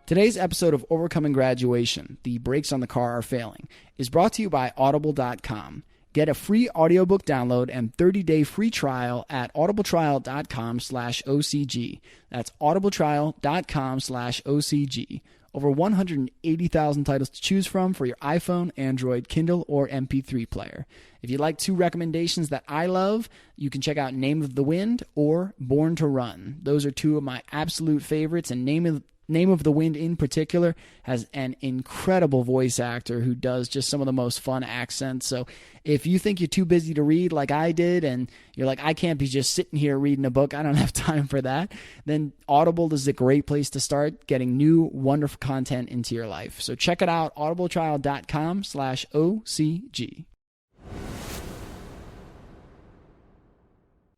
Today's episode of Overcoming Graduation, The Brakes on the Car Are Failing, is brought to you by Audible.com. Get a free audiobook download and 30-day free trial at audibletrial.com/OCG. That's audibletrial.com/OCG. Over 180,000 titles to choose from for your iPhone, Android, Kindle, or MP3 player. If you'd like two recommendations that I love, you can check out Name of the Wind or Born to Run. Those are two of my absolute favorites, and Name of the Wind in particular has an incredible voice actor who does just some of the most fun accents. So if you think you're too busy to read like I did and you're like, I can't be just sitting here reading a book, I don't have time for that, then Audible is a great place to start getting new, wonderful content into your life. So check it out, audibletrial.com/OCG.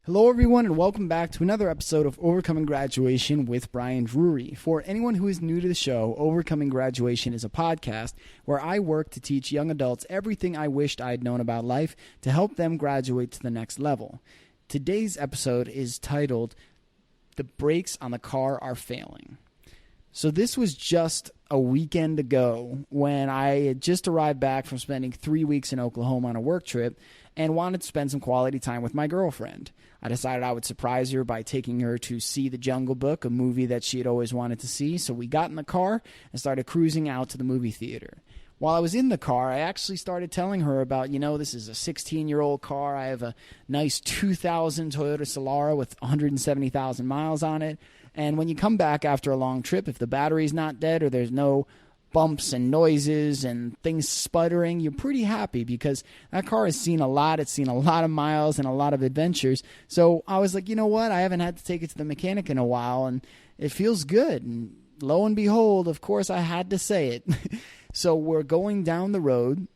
Hello everyone and welcome back to another episode of Overcoming Graduation with Brian Drury. For anyone who is new to the show, Overcoming Graduation is a podcast where I work to teach young adults everything I wished I had known about life to help them graduate to the next level. Today's episode is titled, The Brakes on the Car Are Failing. So this was just a weekend ago when I had just arrived back from spending 3 weeks in Oklahoma on a work trip and wanted to spend some quality time with my girlfriend. I decided I would surprise her by taking her to see The Jungle Book, a movie that she had always wanted to see. So we got in the car and started cruising out to the movie theater. While I was in the car, I actually started telling her about, this is a 16-year-old car. I have a nice 2000 Toyota Solara with 170,000 miles on it. And when you come back after a long trip, if the battery's not dead or there's no bumps and noises and things sputtering, you're pretty happy because that car has seen a lot. It's seen a lot of miles and a lot of adventures. So I was like, you know what? I haven't had to take it to the mechanic in a while, and it feels good. And lo and behold, of course, I had to say it. So we're going down the road.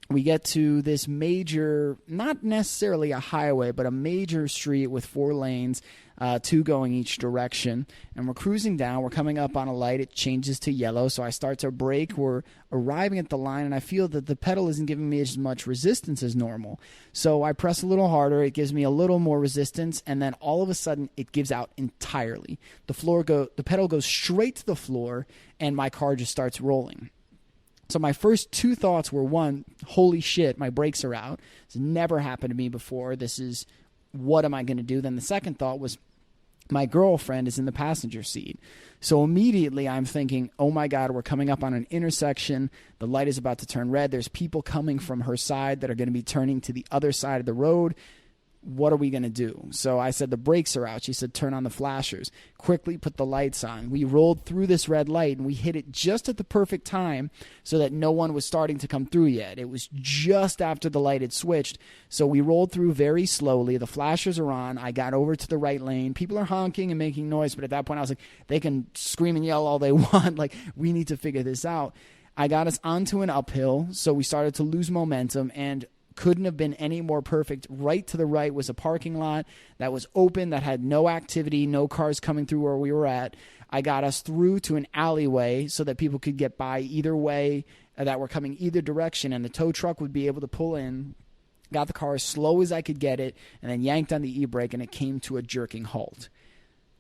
We get to this major, not necessarily a highway, but a major street with 4 lanes, 2 going each direction. And we're cruising down. We're coming up on a light. It changes to yellow. So I start to brake. We're arriving at the line, and I feel that the pedal isn't giving me as much resistance as normal. So I press a little harder. It gives me a little more resistance. And then all of a sudden, it gives out entirely. The pedal goes straight to the floor, and my car just starts rolling. So my first 2 thoughts were, one, holy shit, my brakes are out. It's never happened to me before. What am I going to do? Then the second thought was, my girlfriend is in the passenger seat. So immediately I'm thinking, oh my God, we're coming up on an intersection. The light is about to turn red. There's people coming from her side that are going to be turning to the other side of the road. What are we going to do? So I said, the brakes are out. She said, turn on the flashers. Quickly put the lights on. We rolled through this red light, and we hit it just at the perfect time so that no one was starting to come through yet. It was just after the light had switched. So we rolled through very slowly. The flashers are on. I got over to the right lane. People are honking and making noise, but at that point I was like, they can scream and yell all they want. Like, we need to figure this out. I got us onto an uphill, so we started to lose momentum, and couldn't have been any more perfect. Right to the right was a parking lot that was open, that had no activity, no cars coming through where we were at. I got us through to an alleyway so that people could get by either way, that were coming either direction, and the tow truck would be able to pull in. Got the car as slow as I could get it, and then yanked on the e-brake, and it came to a jerking halt.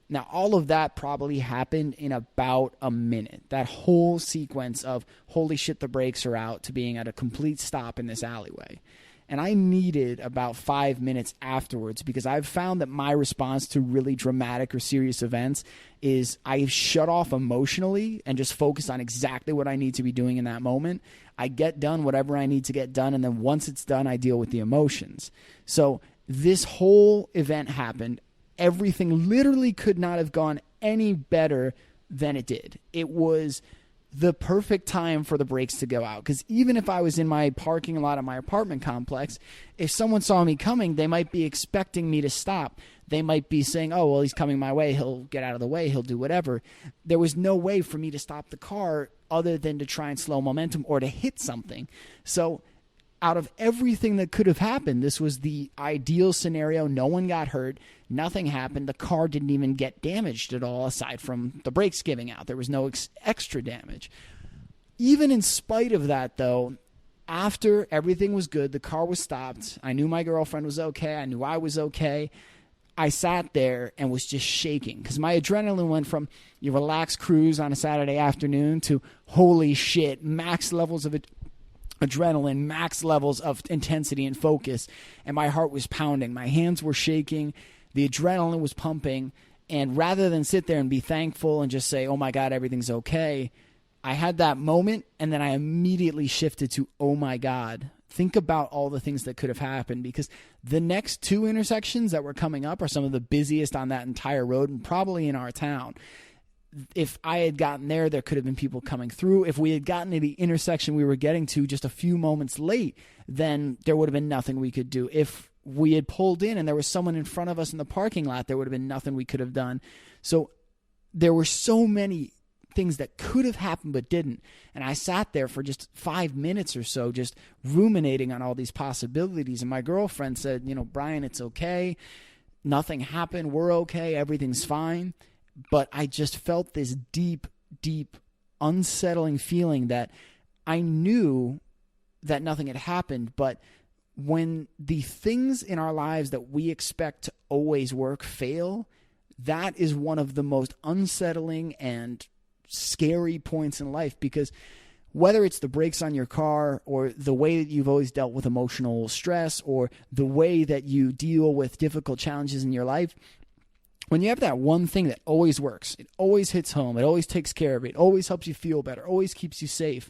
Now, all of that probably happened in about a minute. That whole sequence of, holy shit, the brakes are out, to being at a complete stop in this alleyway. And I needed about 5 minutes afterwards, because I've found that my response to really dramatic or serious events is I shut off emotionally and just focus on exactly what I need to be doing in that moment. I get done whatever I need to get done, and then once it's done, I deal with the emotions. So this whole event happened. Everything literally could not have gone any better than it did. It was the perfect time for the brakes to go out, because even if I was in my parking lot of my apartment complex, if someone saw me coming, they might be expecting me to stop. They might be saying, oh, well, he's coming my way. He'll get out of the way. He'll do whatever. There was no way for me to stop the car other than to try and slow momentum or to hit something. So out of everything that could have happened, this was the ideal scenario. No one got hurt. Nothing happened. The car didn't even get damaged at all, aside from the brakes giving out. There was no extra damage. Even in spite of that, though, after everything was good, the car was stopped. I knew my girlfriend was okay. I knew I was okay. I sat there and was just shaking because my adrenaline went from your relaxed cruise on a Saturday afternoon to holy shit, max levels of adrenaline, max levels of intensity and focus. And my heart was pounding. My hands were shaking. The adrenaline was pumping. And rather than sit there and be thankful and just say, oh my God, everything's okay, I had that moment and then I immediately shifted to, oh my God, think about all the things that could have happened, because the next two intersections that were coming up are some of the busiest on that entire road and probably in our town. If I had gotten there, there could have been people coming through. If we had gotten to the intersection we were getting to just a few moments late, then there would have been nothing we could do. If we had pulled in and there was someone in front of us in the parking lot, there would have been nothing we could have done. So there were so many things that could have happened but didn't. And I sat there for just 5 minutes or so just ruminating on all these possibilities. And my girlfriend said, Brian, it's okay. Nothing happened. We're okay. Everything's fine. But I just felt this deep, deep, unsettling feeling that I knew that nothing had happened. But when the things in our lives that we expect to always work fail, that is one of the most unsettling and scary points in life, because whether it's the brakes on your car or the way that you've always dealt with emotional stress or the way that you deal with difficult challenges in your life, when you have that one thing that always works, it always hits home, it always takes care of it, always helps you feel better, always keeps you safe,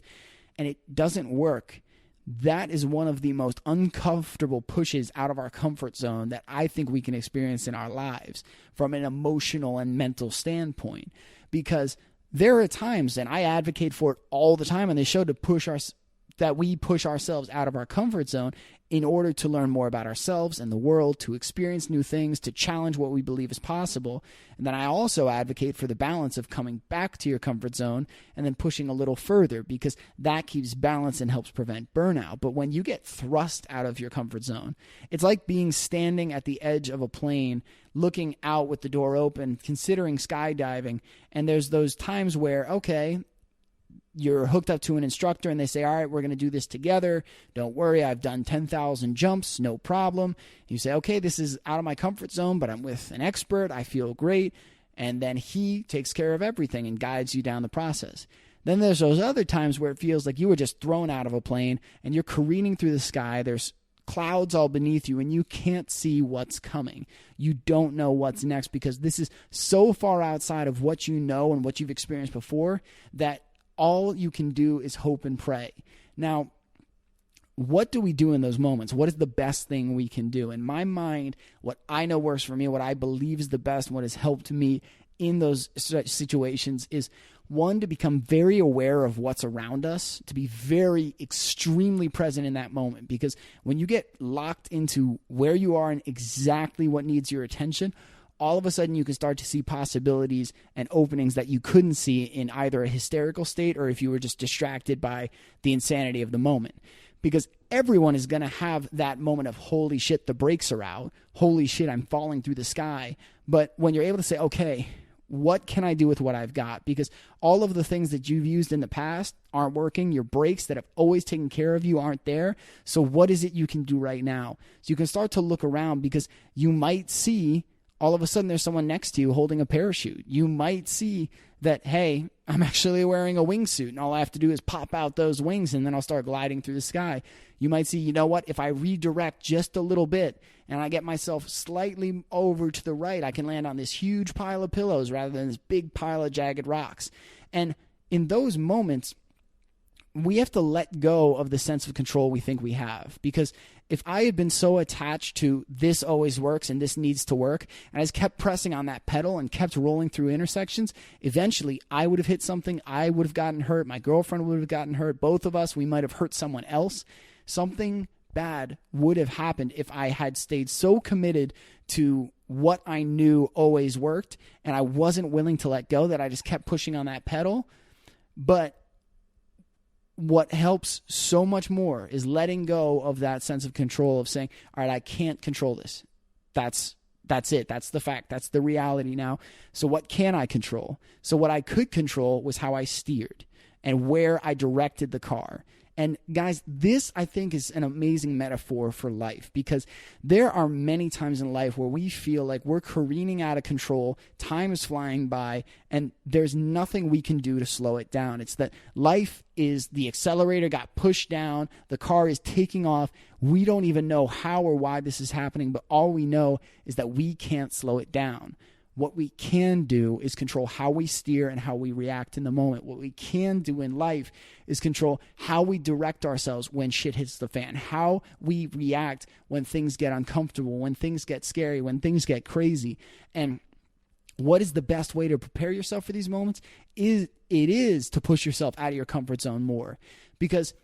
and it doesn't work, that is one of the most uncomfortable pushes out of our comfort zone that I think we can experience in our lives from an emotional and mental standpoint. Because there are times, and I advocate for it all the time on this show, that we push ourselves out of our comfort zone in order to learn more about ourselves and the world, to experience new things, to challenge what we believe is possible. And then I also advocate for the balance of coming back to your comfort zone and then pushing a little further, because that keeps balance and helps prevent burnout. But when you get thrust out of your comfort zone, it's like being standing at the edge of a plane, looking out with the door open, considering skydiving. And there's those times where, okay, you're hooked up to an instructor and they say, all right, we're going to do this together. Don't worry, I've done 10,000 jumps, no problem. You say, okay, this is out of my comfort zone, but I'm with an expert. I feel great. And then he takes care of everything and guides you down the process. Then there's those other times where it feels like you were just thrown out of a plane and you're careening through the sky. There's clouds all beneath you and you can't see what's coming. You don't know what's next, because this is so far outside of what you know and what you've experienced before that all you can do is hope and pray. Now, what do we do in those moments? What is the best thing we can do? In my mind, what I know works for me, what I believe is the best, what has helped me in those situations is, one, to become very aware of what's around us, to be very extremely present in that moment. Because when you get locked into where you are and exactly what needs your attention, all of a sudden you can start to see possibilities and openings that you couldn't see in either a hysterical state or if you were just distracted by the insanity of the moment. Because everyone is going to have that moment of, holy shit, the brakes are out. Holy shit, I'm falling through the sky. But when you're able to say, okay, what can I do with what I've got? Because all of the things that you've used in the past aren't working. Your brakes that have always taken care of you aren't there. So what is it you can do right now? So you can start to look around, because you might see all of a sudden there's someone next to you holding a parachute. You might see that, hey, I'm actually wearing a wingsuit and all I have to do is pop out those wings and then I'll start gliding through the sky. You might see, you know what, if I redirect just a little bit and I get myself slightly over to the right, I can land on this huge pile of pillows rather than this big pile of jagged rocks. And in those moments, we have to let go of the sense of control we think we have. Because if I had been so attached to this always works and this needs to work, and I just kept pressing on that pedal and kept rolling through intersections, eventually I would have hit something. I would have gotten hurt. My girlfriend would have gotten hurt. Both of us, we might have hurt someone else. Something bad would have happened if I had stayed so committed to what I knew always worked and I wasn't willing to let go, that I just kept pushing on that pedal. But what helps so much more is letting go of that sense of control, of saying, all right, I can't control this. That's it. That's the fact. That's the reality now. So what can I control? So what I could control was how I steered and where I directed the car. And guys, this I think is an amazing metaphor for life, because there are many times in life where we feel like we're careening out of control, time is flying by, and there's nothing we can do to slow it down. It's that life is the accelerator got pushed down, the car is taking off. We don't even know how or why this is happening, but all we know is that we can't slow it down. What we can do is control how we steer and how we react in the moment. What we can do in life is control how we direct ourselves when shit hits the fan, how we react when things get uncomfortable, when things get scary, when things get crazy. And what is the best way to prepare yourself for these moments? It is to push yourself out of your comfort zone more. Because,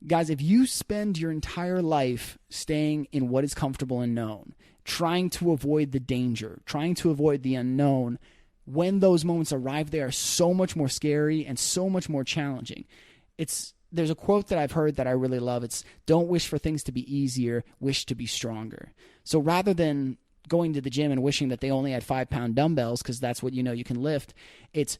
guys, if you spend your entire life staying in what is comfortable and known, trying to avoid the danger, trying to avoid the unknown, when those moments arrive, they are so much more scary and so much more challenging. There's a quote that I've heard that I really love. It's, don't wish for things to be easier, wish to be stronger. So rather than going to the gym and wishing that they only had 5-pound dumbbells because that's what you know you can lift, it's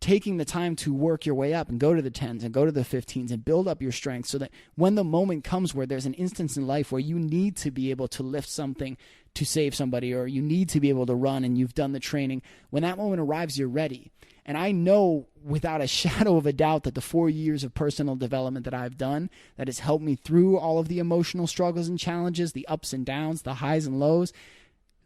taking the time to work your way up and go to the 10s and go to the 15s and build up your strength, so that when the moment comes where there's an instance in life where you need to be able to lift something to save somebody, or you need to be able to run and you've done the training, when that moment arrives, you're ready. And I know without a shadow of a doubt that the 4 years of personal development that I've done, that has helped me through all of the emotional struggles and challenges, the ups and downs, the highs and lows,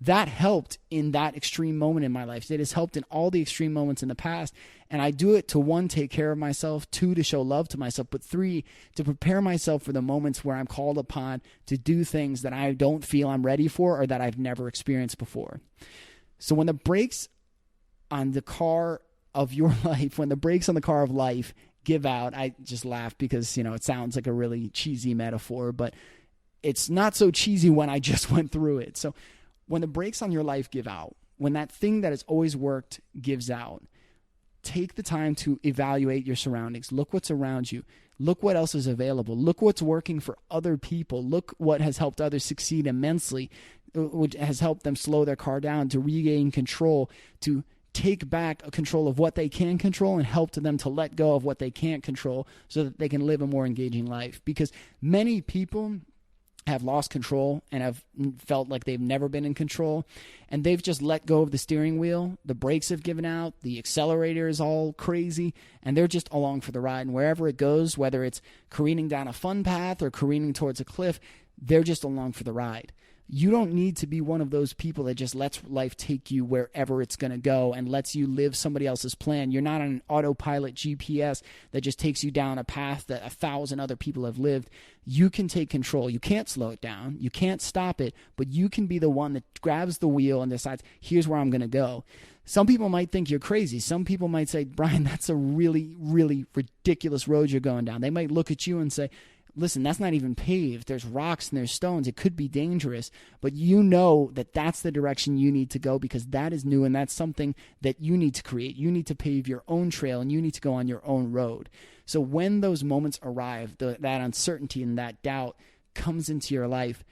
that helped in that extreme moment in my life. It has helped in all the extreme moments in the past. And I do it to, 1, take care of myself, 2, to show love to myself, but 3, to prepare myself for the moments where I'm called upon to do things that I don't feel I'm ready for or that I've never experienced before. So when the brakes on the car of your life, when the brakes on the car of life give out, I just laugh because, it sounds like a really cheesy metaphor, but it's not so cheesy when I just went through it. So when the brakes on your life give out, when that thing that has always worked gives out, take the time to evaluate your surroundings. Look what's around you. Look what else is available. Look what's working for other people. Look what has helped others succeed immensely, which has helped them slow their car down, to regain control, to take back control of what they can control, and help to them to let go of what they can't control so that they can live a more engaging life. Because many people have lost control and have felt like they've never been in control, and they've just let go of the steering wheel. The brakes have given out, the accelerator is all crazy, and they're just along for the ride. And wherever it goes, whether it's careening down a fun path or careening towards a cliff, they're just along for the ride. You don't need to be one of those people that just lets life take you wherever it's going to go and lets you live somebody else's plan. You're not on an autopilot GPS that just takes you down a path that 1,000 other people have lived. You can take control. You can't slow it down. You can't stop it, but you can be the one that grabs the wheel and decides, here's where I'm going to go. Some people might think you're crazy. Some people might say, Brian, that's a really, really ridiculous road you're going down. They might look at you and say, listen, that's not even paved. There's rocks and there's stones. It could be dangerous, but you know that that's the direction you need to go, because that is new and that's something that you need to create. You need to pave your own trail and you need to go on your own road. So when those moments arrive, that uncertainty and that doubt comes into your life,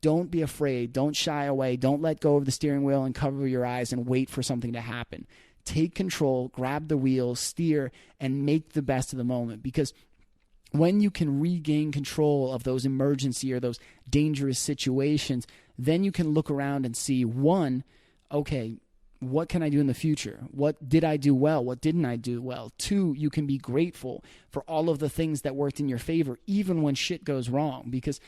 don't be afraid. Don't shy away. Don't let go of the steering wheel and cover your eyes and wait for something to happen. Take control, grab the wheel, steer, and make the best of the moment, because when you can regain control of those emergency or those dangerous situations, then you can look around and see, 1, okay, what can I do in the future? What did I do well? What didn't I do well? 2, you can be grateful for all of the things that worked in your favor, even when shit goes wrong. Because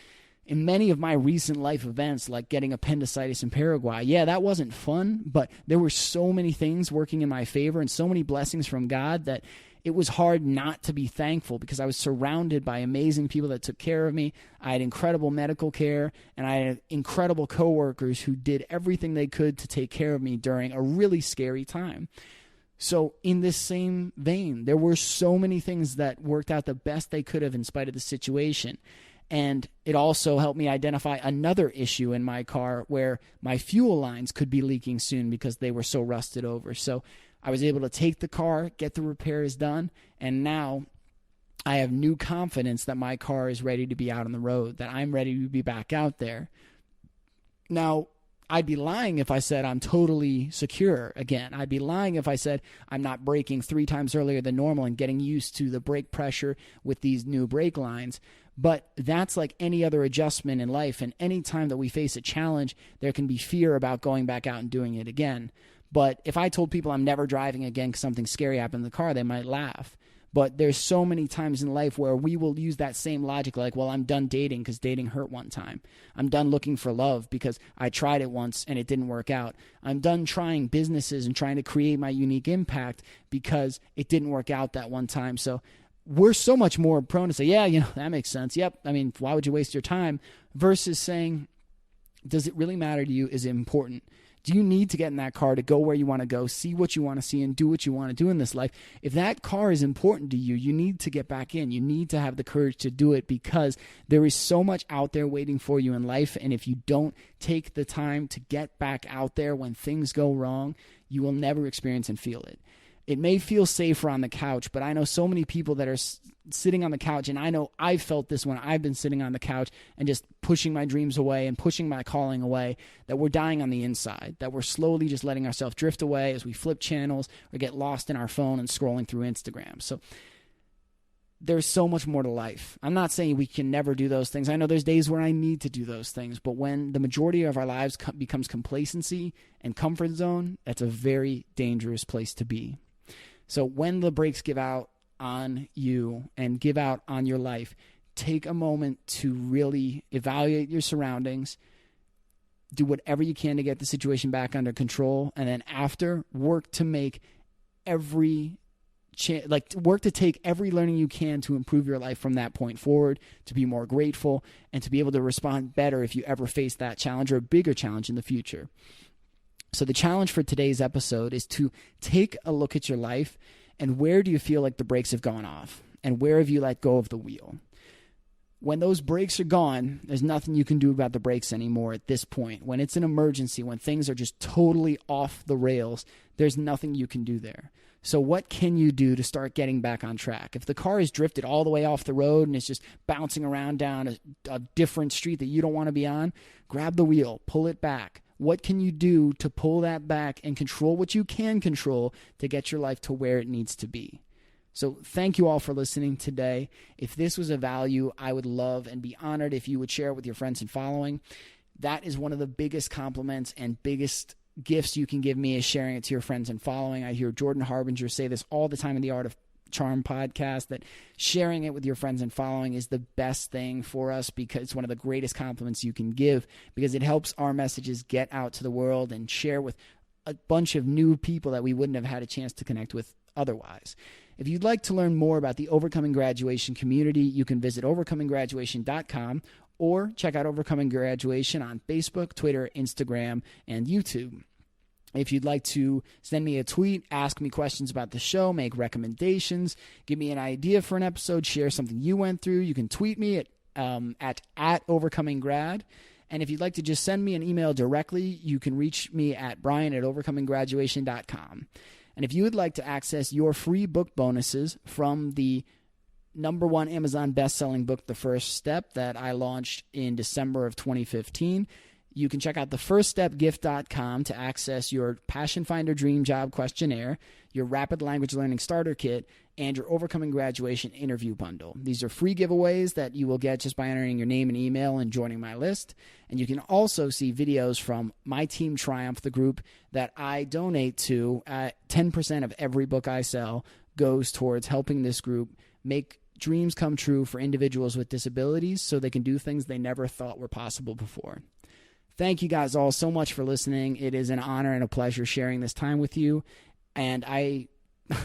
in many of my recent life events, like getting appendicitis in Paraguay, yeah, that wasn't fun, but there were so many things working in my favor and so many blessings from God that it was hard not to be thankful, because I was surrounded by amazing people that took care of me. I had incredible medical care, and I had incredible coworkers who did everything they could to take care of me during a really scary time. So in this same vein, there were so many things that worked out the best they could have in spite of the situation. And it also helped me identify another issue in my car where my fuel lines could be leaking soon because they were so rusted over. So I was able to take the car, get the repairs done, and now I have new confidence that my car is ready to be out on the road, that I'm ready to be back out there. Now, I'd be lying if I said I'm totally secure again. I'd be lying if I said I'm not braking 3 times earlier than normal and getting used to the brake pressure with these new brake lines. But that's like any other adjustment in life. And any time that we face a challenge, there can be fear about going back out and doing it again. But if I told people I'm never driving again because something scary happened in the car, they might laugh. But there's so many times in life where we will use that same logic, like, well, I'm done dating because dating hurt one time. I'm done looking for love because I tried it once and it didn't work out. I'm done trying businesses and trying to create my unique impact because it didn't work out that one time. So we're so much more prone to say, yeah, that makes sense. Yep. I mean, why would you waste your time? Versus saying, does it really matter to you? Is it important? Do you need to get in that car to go where you want to go, see what you want to see, and do what you want to do in this life? If that car is important to you, you need to get back in. You need to have the courage to do it because there is so much out there waiting for you in life. And if you don't take the time to get back out there when things go wrong, you will never experience and feel it. It may feel safer on the couch, but I know so many people that are sitting on the couch, and I know I've felt this when I've been sitting on the couch and just pushing my dreams away and pushing my calling away, that we're dying on the inside, that we're slowly just letting ourselves drift away as we flip channels or get lost in our phone and scrolling through Instagram. So there's so much more to life. I'm not saying we can never do those things. I know there's days where I need to do those things, but when the majority of our lives becomes complacency and comfort zone, that's a very dangerous place to be. So when the brakes give out on you and give out on your life, take a moment to really evaluate your surroundings, do whatever you can to get the situation back under control, and then after, work to make work to take every learning you can to improve your life from that point forward, to be more grateful, and to be able to respond better if you ever face that challenge or a bigger challenge in the future. So the challenge for today's episode is to take a look at your life and where do you feel like the brakes have gone off and where have you let go of the wheel? When those brakes are gone, there's nothing you can do about the brakes anymore at this point. When it's an emergency, when things are just totally off the rails, there's nothing you can do there. So what can you do to start getting back on track? If the car is drifted all the way off the road and it's just bouncing around down a different street that you don't want to be on, grab the wheel, pull it back. What can you do to pull that back and control what you can control to get your life to where it needs to be? So thank you all for listening today. If this was a value, I would love and be honored if you would share it with your friends and following. That is one of the biggest compliments and biggest gifts you can give me, is sharing it to your friends and following. I hear Jordan Harbinger say this all the time in the Art of Charm podcast, that sharing it with your friends and following is the best thing for us, because it's one of the greatest compliments you can give, because it helps our messages get out to the world and share with a bunch of new people that we wouldn't have had a chance to connect with otherwise. If you'd like to learn more about the Overcoming Graduation community, you can visit overcominggraduation.com or check out Overcoming Graduation on Facebook, Twitter, Instagram, and YouTube. If you'd like to send me a tweet, ask me questions about the show, make recommendations, give me an idea for an episode, share something you went through, you can tweet me at overcominggrad. And if you'd like to just send me an email directly, you can reach me at brian@overcominggraduation.com. And if you would like to access your free book bonuses from the #1 Amazon best-selling book, The First Step, that I launched in December of 2015, you can check out thefirststepgift.com to access your Passion Finder Dream Job Questionnaire, your Rapid Language Learning Starter Kit, and your Overcoming Graduation Interview Bundle. These are free giveaways that you will get just by entering your name and email and joining my list. And you can also see videos from my Team Triumph, the group that I donate to. 10% of every book I sell goes towards helping this group make dreams come true for individuals with disabilities so they can do things they never thought were possible before. Thank you guys all so much for listening. It is an honor and a pleasure sharing this time with you. And I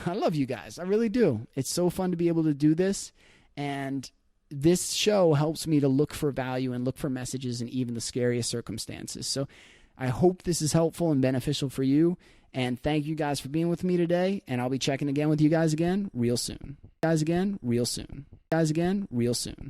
love you guys. I really do. It's so fun to be able to do this. And this show helps me to look for value and look for messages in even the scariest circumstances. So I hope this is helpful and beneficial for you. And thank you guys for being with me today. And I'll be checking again with you guys again real soon.